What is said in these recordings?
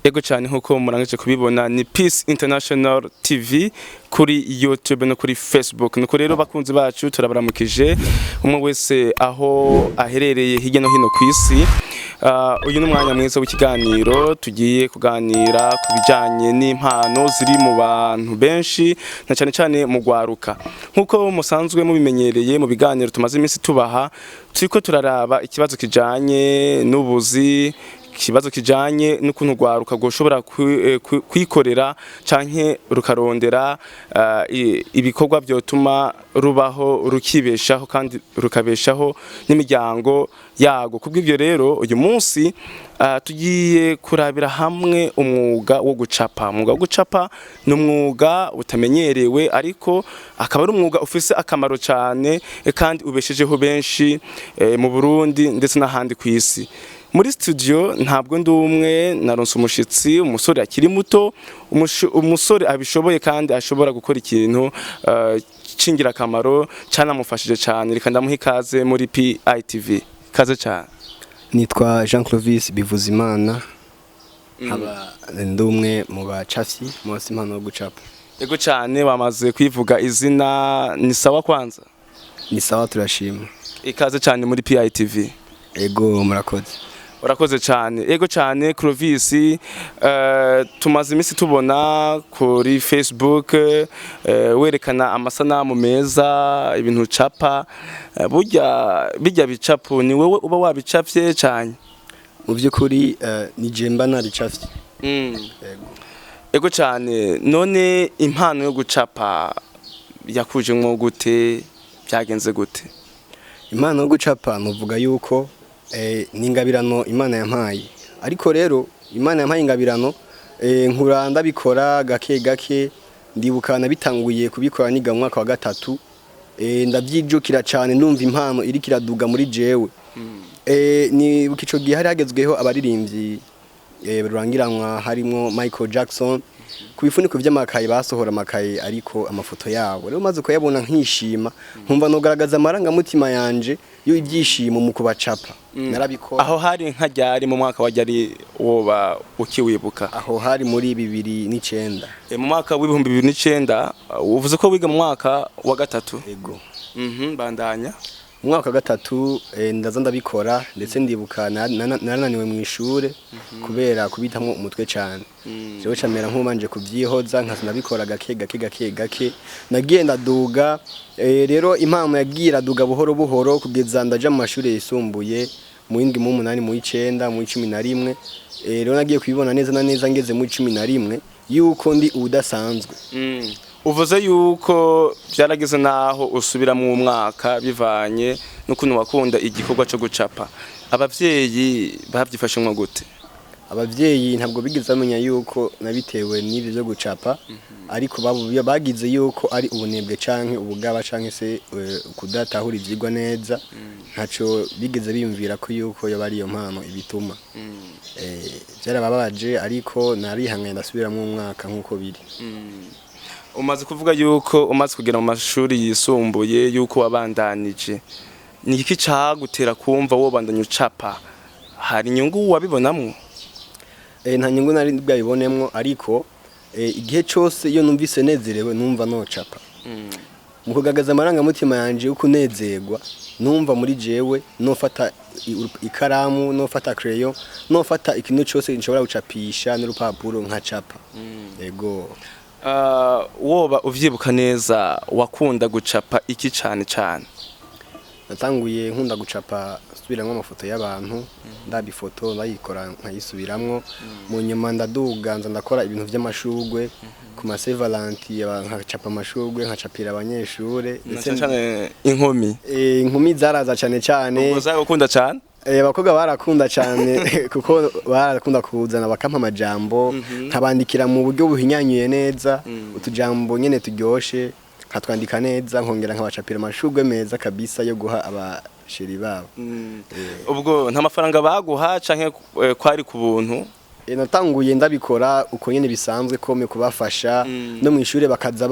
Ego cyane nkuko murangije kubibona ni Peace International TV kuri YouTube no kuri Facebook. Nuko rero bakunzi bacu turabaramukije umwe wese aho aherereye hirya no hino kwisi. Uyu ni umwanya mwiza w'ikiganiro tugiye kuganira ku bijanye n'impano ziri mu bantu benshi na cyane cyane mu gwaruka. Nkuko musanzwe mubimenyereye mu biganiro tumaze iminsi tubaha, turiko turaraba ikibazo kijanye n'ubuzi, ikibazo kijanye n'ukuntu gwaruka goshobora kwikorera canke rukarondera ibikorwa byotuma rubaho rukibeshaho kandi rukabeshaho n'imiryango yago. Kubw'ivyo rero uyu munsi tugiye kurabira hamwe umwuga wo gucapa. Umwuga wo gucapa ni umwuga utamenyerewe ariko akaba ari umwuga ufise akamaro cyane kandi ubeshejeho benshi mu Burundi ndetse n'ahandi ku isi. Muri studio ntabwo ndumwe naronse umushitsi, umusore akiri muto, umusore abishoboye kandi ashobora gukora ikintu cingira kamaro canamufashije cyane. Reka ndamuha ikaze muri PITV. Kaze cyane. Nitwa Clovis bivuza Imana. Aba ndumwe mu bacafyi munsi mpano yo gucapa. Ego cyane wamaze kwivuga izina, ni sawa kwanza? Ni sawa turashima. Ikaze cyane muri PITV. Ego murakoze. Urakoze cyane. Ego cyane Clovis, tumaze iminsi tubona kuri Facebook werekana amasanamu meza, ibintu capa. Bijya bicapo ni wowe uba wabicapye cyane? Mu by'ukuri ni jemba nabicafye. Ego cyane. None impano yo gucapa yakuje mwo gute, byagenze gute? Impano yo gucapa nuvuga yuko ni ingabirano Imana yampaye, ariko rero Imana yampaye ingabirano nkura ndabikora gake gake. Ndibukana bitanguye kubikora niga mu mwaka wa gatatu, ndabyijukira cyane ndumva impano iri kiraduga muri jewe. Ni bukico gihe hari hagezweho abaririmbyi rurangiranwa harimo Michael Jackson, ku bifuniko by'amakaye basohora amakaye ariko amafoto yabo. Rero maze kuyabona nkishima, nkumva no garagaza amarangamutima yanje yo ibyishimo mu kubacapa. Narabikora. Aho hari nkajyari mu mwaka wajyari woba ukiwibuka? Aho hari muri 2009. Mu mwaka wa 2009 uvuze ko wiga mu mwaka wa gatatu? Ego. Bandanya. Mu mwaka wa gatatu ndaza ndabikora ndetse ndibuka narananiwe mu ishure kubera kubitamwo umutwe cyane. Jewe camera nk'umanje kubyihoza nkasindabikora gake nagiye ndaduga. Rero impamo yagira duga buhoro buhoro kugeza ndaja mu mashuri yisumbuye mu 8 mu 9 mu 11. Rero nagiye kubibona neza na neza ngeze mu 11 yuko ndi udasanzwe. Uvuze yuko byarageze naho usubira mu mwaka bivanye n'ukuntu wakunda igikorwa cyo gucapa. Abavyeyi bavyifashe mwo gute? Abavyeyi ntabwo bigeze bamenya yuko nabitewe n'ibi byo gucapa, ariko bagize yuko ari ubunebwe canke ubugaba canke se kudatahura ivyigwa neza. Ntaco bigeze biyumvira ko yuko yo bari yo mpano ibituma. Byarababaje ariko narihanganye ndasubira mu mwaka nkuko biri. Umaze kuvuga yuko umaze kugera mu mashuri yisumbuye yuko wabandanije, ni iki cagutera kumva wobandanya ucapa? Hari inyungu wabibonamwo? Nta nyungu nari bwayibonemwo, ariko igihe cyose iyo numvise nezerewe numva no capa. Mu kugagaza amarangamutima yanje uko nezerwa, numva muri jewe nofata ikaramu, nofata crayon, nofata ikintu cyose nshobora gucapisha n'urupapuro nka capa. Ego. Woba uvyibuka neza wakunda gucapa iki cyane cyane? Natanguye nkunda gucapa subiramwo amafoto y'abantu, ndabifoto ndayikora nkayisubiramwo. Mu nyuma ndaduga nza ndakora ibintu by'amashugwe ku ma Saint Valentin, nkacapa amashugwe nkacapira abanyeshure ndetse cyane inkumi. Inkumi zaraza cyane. Ubuza gukunda cyane? Abakobwa barakunda cyane kuko barakunda kuzana bakampa amajambo, nkabandikira mu buryo buhinyanyuye neza, utujambo nyene turyoshe, nkatwandika neza, nkongera nkabacapira amashugwe meza kabisa yo guha abasheri babo. Ubwo nta mafaranga baguha canke kwari ku buntu? natanguye ndabikora uko nyene bisanzwe kome kubafasha no mu ishure bakaza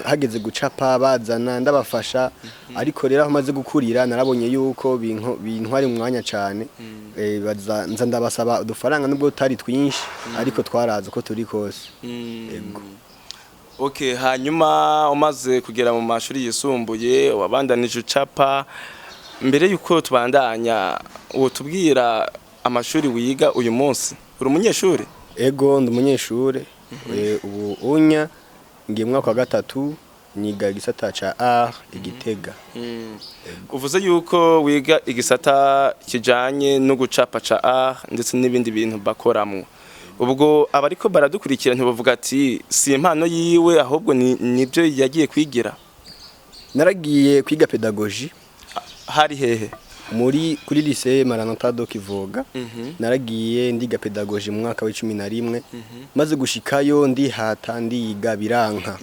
hageze gucapa bazana ndabafasha ariko rero aho maze gukurira narabonye yuko bintwari mu mwanya cyane nza ndabasaba udufaranga nubwo tutari twinshi ariko twaraza ko turi kose yego. Okay, hanyuma umaze kugera mu mashuri yisumbuye wabandanije ucapa. Mbere yuko tubandanya tubwira amashuri wiga uyu munsi. Uri umunyeshuri? Ego ndi umunyeshure. Ubu unya ngiye mu mwaka wa gatatu niga igisata ca art Igitega. Uvuze yuko wiga igisata kijanye no gucapa ca art ndetse n'ibindi bintu bakoramwo. Ubwo abariko baradukurikira ntibavuga ati si impano yiwe ahubwo nibyo yagiye kwigira. Naragiye kwiga pedagogie. Hari hehe? Kuri lycée Maranatha Kivoga. Naragiye ndiga pedagogie mu mwaka wa 11 maze gushikayo ndihata ndiga biranka.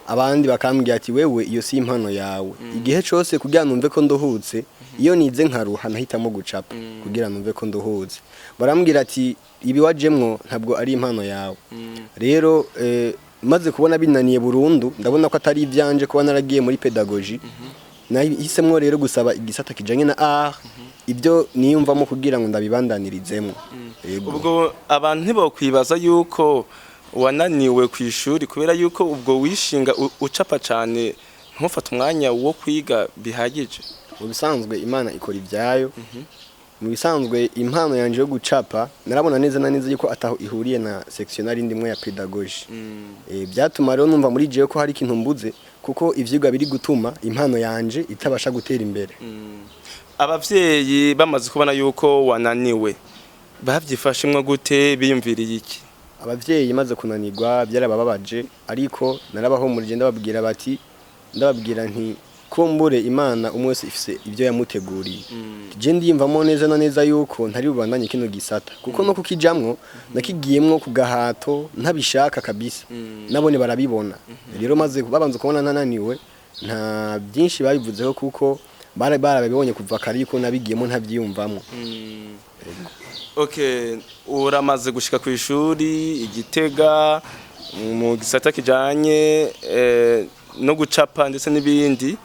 Abandi bakambwira ati wewe iyo si impano yawe. Igihe cyose kugira numve ko ndohutse iyo nize nkaruha nahitamo gucapa kugira numve ko ndohutse. Barambwira ati ibi wajemwo ntabwo ari impano yawe. Rero maze kubona binaniye burundu ndabona ko atari ivyanje kuba naragiye muri pedagogie. Nahisemwo rero gusaba igisata kijanye na art ibyo niyumvamo kugira ngo ndabibandanirizemo. Ubwo abantu ntibokwibaza yuko wananiwe ku ishuri kubera yuko ubwo wishinga ucapa cyane ntufate umwanya wo kwiga bihagije. Mu bisanzwe Imana ikora ibyayo. Mu bisanzwe impano yanje yo gucapa narabona neza na neza yuko ataho ihuriye na sectionary ndimwe ya pedagogie. Byatuma rero numva muri jewe ko hari ikintu mbuze kuko ivyigwa biri gutuma impano yanje itabasha gutera imbere. Abavyeyi bamaze kubona yuko wananiwe bavyifashimwe gute biyumviriye iki? Abavyeyi maze kunanirwa byarabababaje ariko narabahumurije ndababwira nti kumbure Imana umwese ifise ibyo yamuteguriye. Je ndiyumvamo neza na neza yuko ntari bubandanye kino gisata kuko no kukijamwo nakigiyemwo ku gahato ntabishaka kabisa. Nabone barabibona. Rero maze babanza kubona nananiwe nta byinshi babivuzeho kuko barabibonye kuva kare yuko nabigiyemo ntabyiyumvamo. Okay, uramaze gushika ku ishuri Igitega mu gisata kijanye no gucapa ndetse n'ibindi.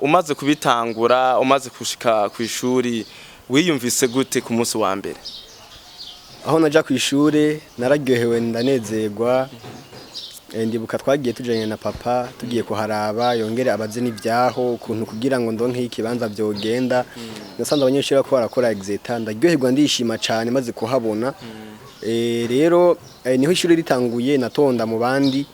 Umaze kubitangura umaze kushika ku ishuri wiyumvise gute ku munsi wa mbere? Aho naja ku ishuri nararyohewe ndanezerwa. Ndibuka twagiye tujanye na papa tugiye kuharaba yongere abaze n'ibyaho kuntu kugira ngo ndonke ikibanza byogenda. Nasanze abanyeshuri ko barakora exeta ndaryoherwa ndishima cyane maze kuhabona. Rero niho ishuri ritanguye natonda mu bandi.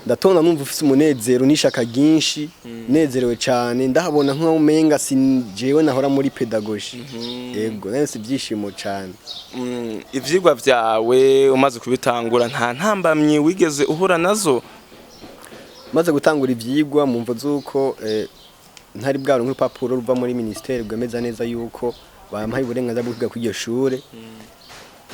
Ndatonda numva ufise umunezero nishaka ginshi nezerewe cyane ndahabona nko umenga sinjewe nahora muri pedagogie. Yego nese byishimo cyane. Ivyigwa vyawe umaze kubitangura nta ntambamye wigeze uhura nazo? Maze gutangura ivyigwa mu mvo zuko ntari bwaro nk'ipapuro ruva muri ministeri bwemeza neza yuko bampaye uburenganzira bwo kwiga kuri iyo shure.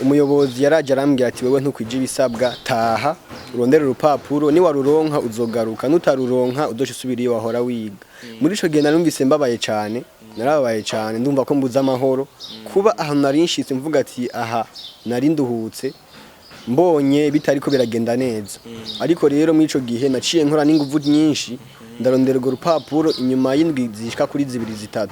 Umuyobozi yaraje arambwira ati wewe ntukwije ibisabwa taha urondera urupapuro ni waruronka uzogaruka nutaruronka udoshe subira iyo wahora wiga. Muri ico gihe narumvise mbabaye cyane narababaye cyane ndumva ko mbuza amahoro kuba ahantu nari nshitse mvuga ati aha nari nduhutse mbonye bitari ko biragenda neza. Ariko rero muri ico gihe naciye nkora n'inguvu nyinshi ndarondera urwo rupapuro inyuma y'indwi zishika kuri 2-3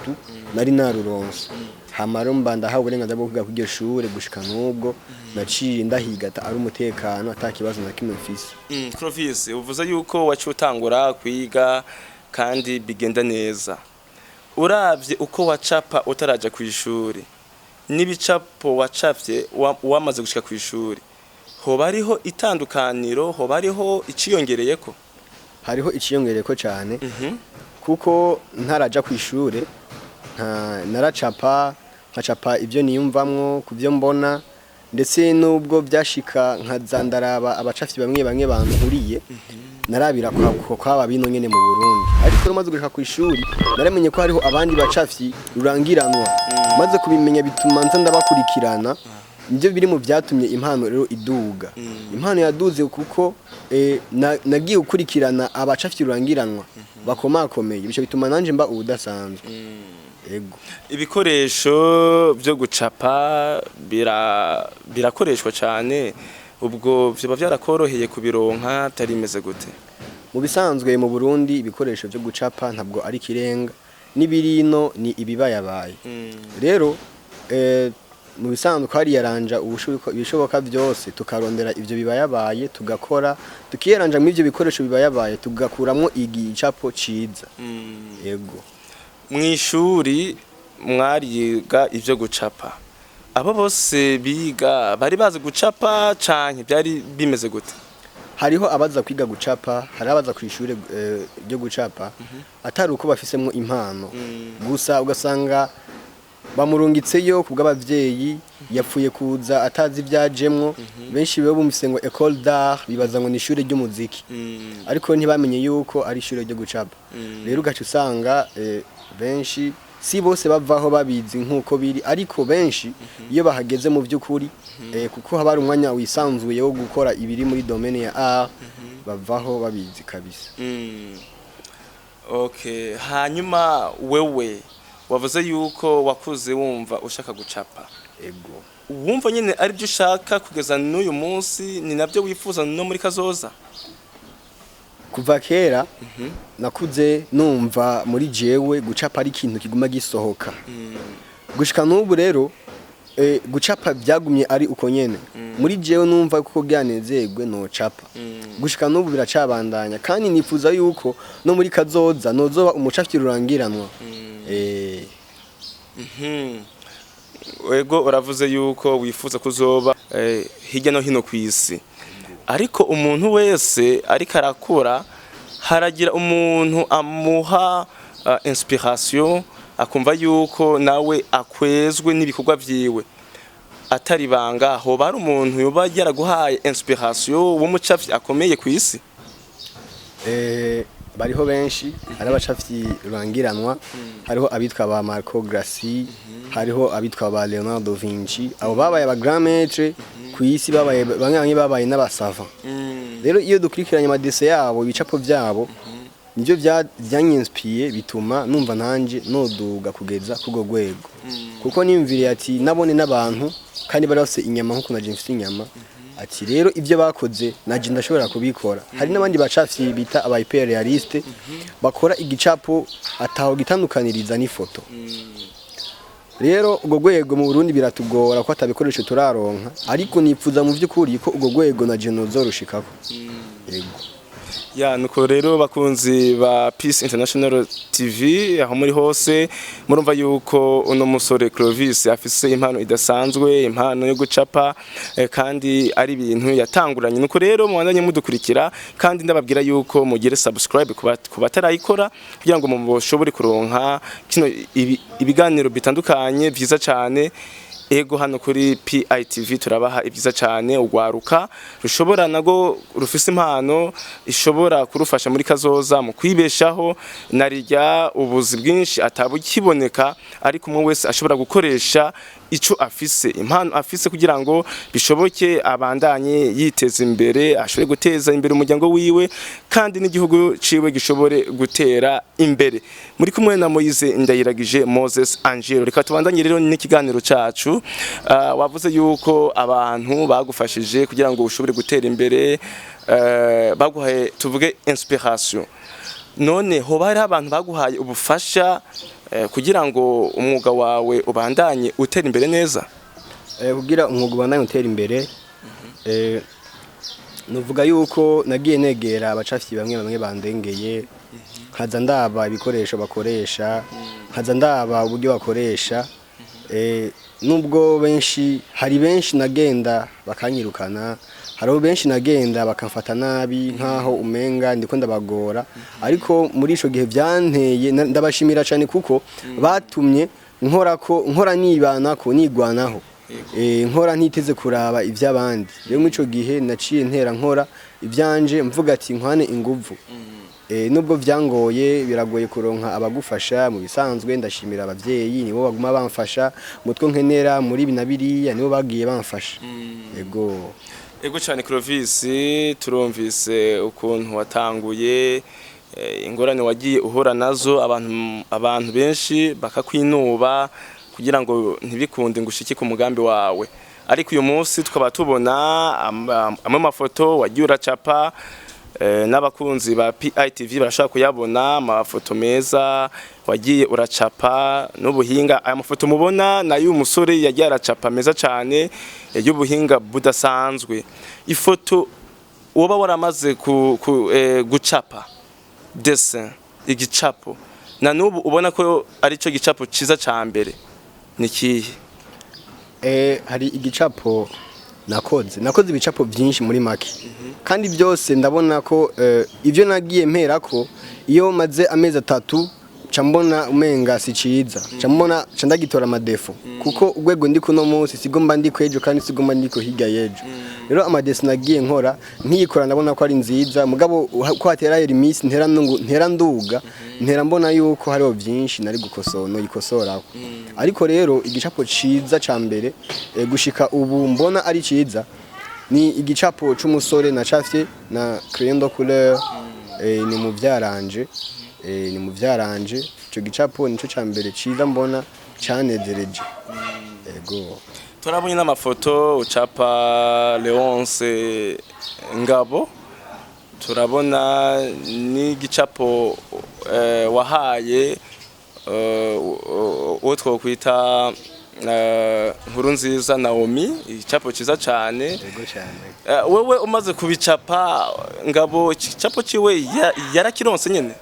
nari naruronse. Hamaro mbanda ha uburenganzira bwo kwiga kuri shure gushika nubwo naciye ndahigata ari umutekano atakibazo na kimwe mfise. Clovis uvuze yuko wacutangura kwiga kandi bigenda neza. Uravye uko wacapa utaraja ku ishuri nibicapo wacapye wamaze gushika ku ishuri hoba ariho itandukaniro hoba ariho iciyongereyeko? Hariho iciyongereyeko cyane kuko ntaraja ku ishuri naracapa nkacapa ibyo niyumvamwo kuvyo mbona ndetse nubwo byashika nkazandaraba abacafyi bamwe bankuriye narabira kwa bino nyene mu Burundi. Ariko maze gushika ku ishuri naramenye ko hariho abandi bacafyi rurangiranwa maze kubimenya bituma nza ndabakurikirana. Nivyo biri mu byatumye impano rero iduga. Impano yaduze kuko nagiye gukurikirana abacafyi rurangiranwa bakomakomeye bico bituma nanje mba ubudasanzwe. Ego. Ibikoresho byo gucapa birakoreshwa cyane, ubwo byo byarakoroheye kubironka tari imeze gute? Mu bisanzwe mu Burundi ibikoresho byo gucapa ntabwo ari kirenga, n'ibirino ni ibibayabaye. Rero mu bisanzwe hari yaranja ibishoboka byose tukarondera ivyo bibayabaye tugakora, tukiyaranja mu ivyo bikoresho bibayabaye tugakuramo igicapo ciza. Yego. Mwishuri mwariga ivyo gucapa, abo bose biga bari bazi gucapa canke byari bimeze gute? Hariho abaza kwiga gucapa, hari abaza ku ishure ryo gucapa atari uko bafisemo impano, gusa ugasanga bamurungitseyo kubw'abavyeyi yapfuye kuza atazi ivyajemwo. Benshi bebo bumvise ngo école d'art bibaza ngo ni ishure ry'umuziki, ariko ntibamenye yuko ari ishure ryo gucapa. Rero ugaca usanga benshi si bose bavaho babizi nkuko biri, ariko benshi iyo bahageze mu by'ukuri kuko haba ari umwanya wisanzuye wo gukora ibiri muri domaine ya art, bavaho babizi kabisa. Okay, hanyuma wewe wavuze yuko wakuze wumva ushaka gucapa. Ego. Wumva nyine ari byo ushaka kugeza n'uyu munsi, ni nabyo wifuza no muri kazoza? Kuva kera nakuze numva muri jewe gucapa ari ikintu kiguma gisohoka. Gushika n'ubu rero gucapa byagumye ari uko nyene. Muri jewe numva kuko byanezerwe no capa. Gushika n'ubu biracabandanya kandi nifuza yuko no muri kazoza nozoba umucafyi rurangiranwa. Ego uravuze yuko wifuza kuzoba hirya no hino kw'isi, ariko umuntu wese ariko arakura haragira umuntu amuha inspiration akumva yuko nawe akwezwe n'ibikorwa vyiwe atari banga. Ho bari umuntu yoba yaraguhaye inspiration w'umucafyi akomeye kw'isi? Bariho benshi, hari abacafyi rurangiranwa, hariho abitwa ba Marco Grassi, hariho abitwa ba Leonardo Vinci, abo babaye aba grand maître kw'isi, babaye bamwe babaye n'abasava. Rero iyo dukurikiranye amadese yabo, ibicapo byabo nivyo byanyinspiye bituma numva nanje noduga kugeza kugo gwego, kuko nimvire ati nabone n'abantu kandi barose inyama nkuko naje mfite inyama, ati rero ivyo bakoze naje ndashobora kubikora. Hari n'abandi bacafyi bita aba hyperrealiste bakora igicapo ataho gitandukaniriza n'ifoto. Rero ugo gwego mu Burundi biratugora ko atabikoresho turaronka, ariko nipfuza mu vy'ukuri ko ugo gwego naje nozorushikako. Yego. Ya nuko rero bakunzi ba Peace International TV aho muri hose murumva yuko uno musore Clovis afise impano idasanzwe, impano yo gucapa kandi ari ibintu yatanguranye. Nuko rero mwandanye mudukurikira kandi ndababwira yuko mugire subscribe kubatarayikora kugira ngo mushobore kuronka kino ibiganiro bitandukanye vyiza cyane. Ego hano kuri PITV turabaha ibyiza cyane, ugwaruka rushobora nago rufise impano ishobora kurufasha muri kazoza mu kwibeshaho, narijya ubuzi bwinshi atabukiboneka, ariko umwe wese ashobora gukoresha ico afise, impano afise kugira ngo bishoboke abandanye yiteza imbere, ashobore guteza imbere umuryango wiwe kandi n'igihugu ciwe gishobore gutera imbere. Muri kumwe na Moise Ndayiragije Moses Angelo, reka tubandanye rero n'ikiganiro cacu. Wavuze yuko abantu bagufashije kugira ngo ushobore gutera imbere, baguhaye tuvuge inspiration. None ho bari abantu baguhaye ubufasha kugira ngo umwuga wawe ubandanye utera imbere neza? Kugira umwuga ubandanye utera imbere, nuvuga yuko nagiye negera abacafyi bamwe bandengeye, nkaza ndaba ibikoresho bakoresha, nkaza ndaba uburyo bakoresha. Nubwo benshi hari benshi nagenda bakanyirukana, hariho benshi nagenda bakamfata nabi nkaho umenga ndiko ndabagora, ariko muri ico gihe byanteye ndabashimira cyane kuko batumye nkora nibanako nigwanaho, nkora ntiteze kuraba ivy'abandi. Rero muri ico gihe naciye ntera nkora ivyanje mvuga ati nkwane inguvu. Nubwo vyangoye biragoye kuronka abagufasha, mu bisanzwe ndashimira abavyeyi nibo baguma bamfasha, mutwe nkenera muri binabiriya nibo bagiye bamfasha. Ego cyane Clovis, turumvise ukuntu watanguye ingorane wagiye uhura nazo abantu benshi bakakwinuba kugira ngo ntibikunde ngo ushike ku mugambi wawe, ariko uyu munsi tukaba tubona amwe mafoto wagiye uracapa, n'abakunzi ba PITV barashaka kuyabona, amafoto meza wagiye uracapa n'ubuhinga. Aya mafoto mubona nayo umusore yagiye aracapa meza cyane y'ubuhinga budasanzwe. Ifoto woba waramaze gucapa dessin, igicapo na nubu ubona ko ari cyo gicapo ciza ca mbere ni kihe? Hari igicapo nakoze ibicapo byinshi muri make, kandi byose ndabona ko ibyo nagiye mpera ko iyo maze amezi 3 mbona umenga si ciza, mbona ndagitora amadefo, kuko urwego ndi kuno munsi sigomba ndi kwejo kandi sigomba ndi ko hirya yejo. Rero amadesi nagiye nkora nkiyikora ndabona ko ari nziza, mugabo ko hatera iminsi ntera nduga ntera mbona yuko hariho byinshi nari gukosora yikosoraho. Ariko rero igicapo ciza ca mbere gushika ubu mbona ari ciza ni igicapo c'umusore nacafye na crayon de couleur, ni mu byaranje, ico gicapo nico ca mbere ciza mbona canezereje. Ego turabonye n'amafoto ucapa Leonce Ngabo, turabona n'igicapo wahaye uwo twokwita nkuru nziza Naomi, igicapo ciza cyane. Wewe umaze kubicapa Ngabo, igicapo ciwe yarakironse nyene?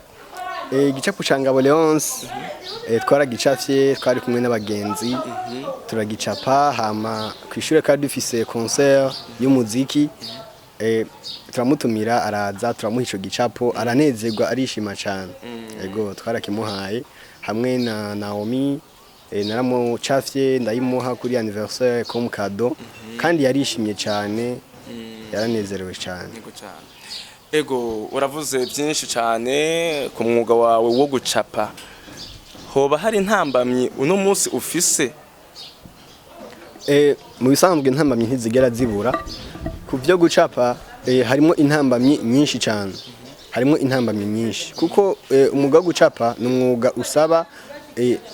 Igicapo ca Ngabo Leonce twaragicafye, twari kumwe n'abagenzi turagicapa, hama kwishure kandi dufise concert y'umuziki, turamutumira araza turamuha ico gicapo, aranezerwa arishima cyane. Ego twarakimuhaye hamwe na Naomi, naramucafye ndayimuha kuri anniversaire comme cadeau, kandi yarishimye cyane, yaranezerewe cyane. Ego uravuze byinshi cyane ku mwuga wawe wo gucapa, hoba hari intambamyi uno munsi ufise? Mu bisanzwe intambamyi ntizigera zibura ku byo gucapa, harimo intambamyi nyinshi cyane, kuko umwuga wo gucapa ni umwuga usaba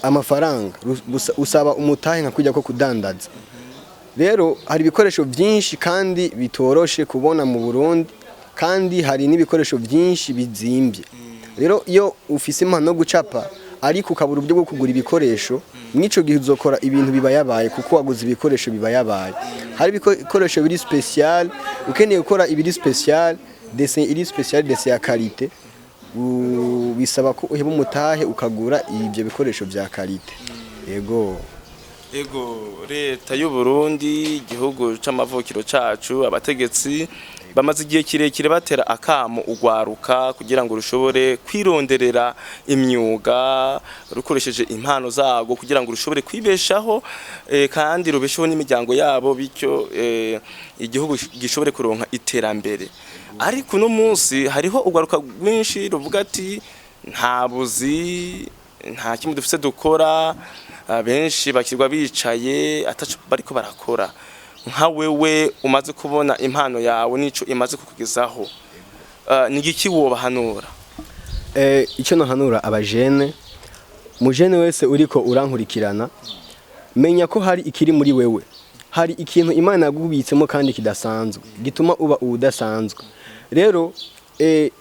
amafaranga, usaba umutahe nka kujya ko kudandaza. Rero hari ibikoresho byinshi kandi bitoroshe kubona mu Burundi, kandi hari n'ibikoresho byinshi bizimbye. Rero iyo ufise impano yo gucapa ariko ukabura uburyo bwo kugura ibikoresho, mwico gihe uzokora ibintu bibayabaye, kuko waguze ibikoresho bibayabaye. Hari ibikoresho biri special, ukeneye gukora ibiri special, dessin iri special, dessin ya qualité, bisaba ko uheba umutahe ukagura ibyo bikoresho bya qualité. Ego leta y'u Burundi, igihugu c'amavukiro cacu, abategetsi bamaze igihe kirekire batera akamo ugwaruka kugira ngo rushobore kwironderera imyuga rukoresheje impano zago, kugira ngo rushobore kwibeshaho kandi rubesheho n'imiryango yabo, bityo igihugu gishobore kuronka iterambere. Ariko no munsi hariho ugwaruka rwinshi ruvuga ati nta buzi, nta kimwe dufise dukora, benshi bakirwa bicaye ataco bariko barakora. Nka wewe umaze kubona impano yawe nico imaze kukugezaho, nigiki wobahanura? Icyo nahanura abajene, mujene wese uriko urankurikirana, menya ko hari ikiri muri wewe, hari ikintu Imana yagubitsemo kandi kidasanzwe gituma uba udasanzwe. Rero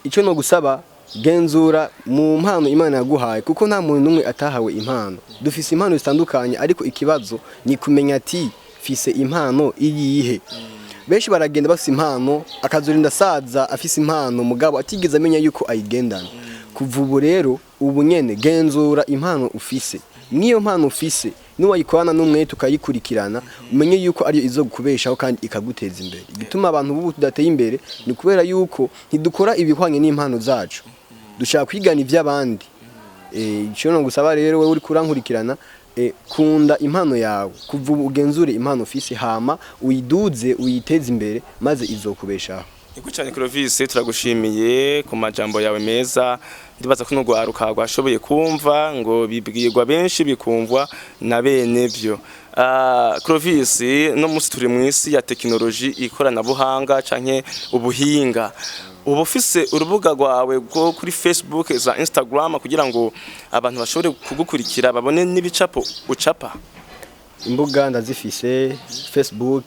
icyo no gusaba, genzura mu mpano Imana yaguhaye, kuko nta muntu numwe atahawe impano. Dufise impano zitandukanye, ariko ikibazo ni kumenya ati fise impano iyihe. Benshi baragenda bafise impano, akazurinda saza afise impano mugabo atigeze amenya yuko ayigendana. Kuva ubu rero ubu nyene genzura impano ufise, niyo mpano ufise nuwayikorana n'umwe tukayikurikirana, umenye yuko ariyo izo gukubeshaho kandi ikaguteza imbere. Igituma abantu bubu tudateye imbere ni kubera yuko ntidukora ibihwanye n'impano zacu, dushaka kwigana iby'abandi. Icyo no gusaba rero wewe uri kurankurikirana, kunda impano yawe, kuva ugenzure impano ufise, hama uyiduze uyiteze imbere, maze izokubeshaho. Ego cyane Clovis, turagushimiye ku majambo yawe meza. Ndibaza ko n'ugwaruka rwashoboye kumva, ngo bibwirwa benshi bikumvwa na bene byo. Clovis, no musi turi mu isi ya technology, ikoranabuhanga canke ubuhinga. uba ufise urubuga rwawe rwo kuri Facebook za Instagram kugira ngo abantu bashobore kugukurikira babone n'ibicapo ucapa? Imbuga ndazifise Facebook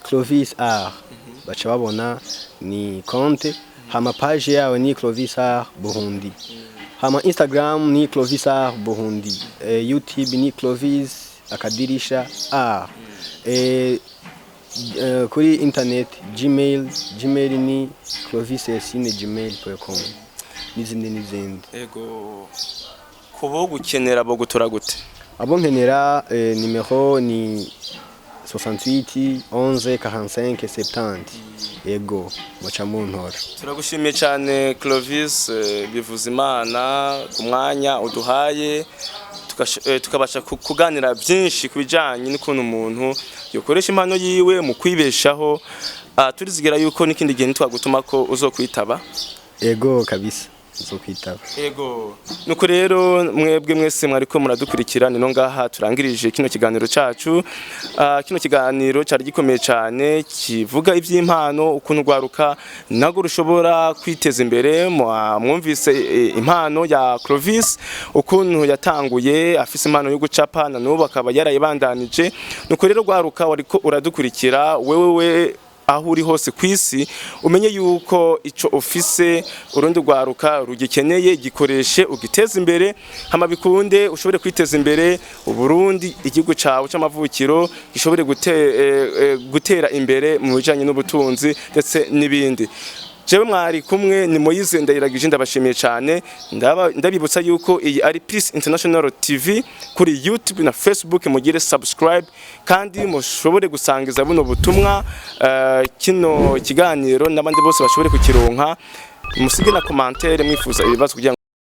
Clovis art baca babona ni compte, hama page yawe ni Clovis art Burundi, hama Instagram ni Clovis art Burundi, YouTube ni Clovis akadirisha art, kuri internet Gmail ni clovis@gmail.com n'izindi. Ego kubo gukenera bo gutora gute? Abo nkenera numero ni 68 11 45 70. Ego muca mu ntora. Turagushimiye cyane Clovis bivuze Imana ku mwanya uduhaye tukabasha kuganira byinshi kubijanye n'ukuntu umuntu yokoresha impano yiwe mu kwibeshaho. Turizigira yuko n'ikindi gihe nitwagutuma ko uzokwitaba. Ego kabisa uzokwitaba. Ego nuko rero mwebwe mwese mwariko muradukurikira nino ngaha turangirije kino kiganiro cacu. Kino kiganiro cyari gikomeye cyane kivuga ivy'impano, ukuntu gwaruka nago rushobora kwiteza imbere. Mwumvise impano ya Clovis ukuntu yatanguye afise impano yo gucapa na nubu akaba yarayibandanije. Nuko rero gwaruka wariko uradukurikira wewe aho uri hose kwisi umenye yuko ico ofise urundi rwaruka rugikeneye gikoreshe ugiteza imbere hama bikunde ushobore kwiteza imbere Uburundi igihugu cawe c'amavukiro gishobore gutera imbere mu bijanye n'ubutunzi ndetse n'ibindi. Jewe mwari kumwe ni Moise Ndayiragije ndabashimiye cyane. Ndabibutsa yuko iyi ari Peace International TV kuri YouTube na Facebook, mugire subscribe kandi mushobore gusangiza buno butumwa kino kiganiro n'abandi bose bashobore kukironka. Musige na commentaire mwifuza ibibazo kugira ngo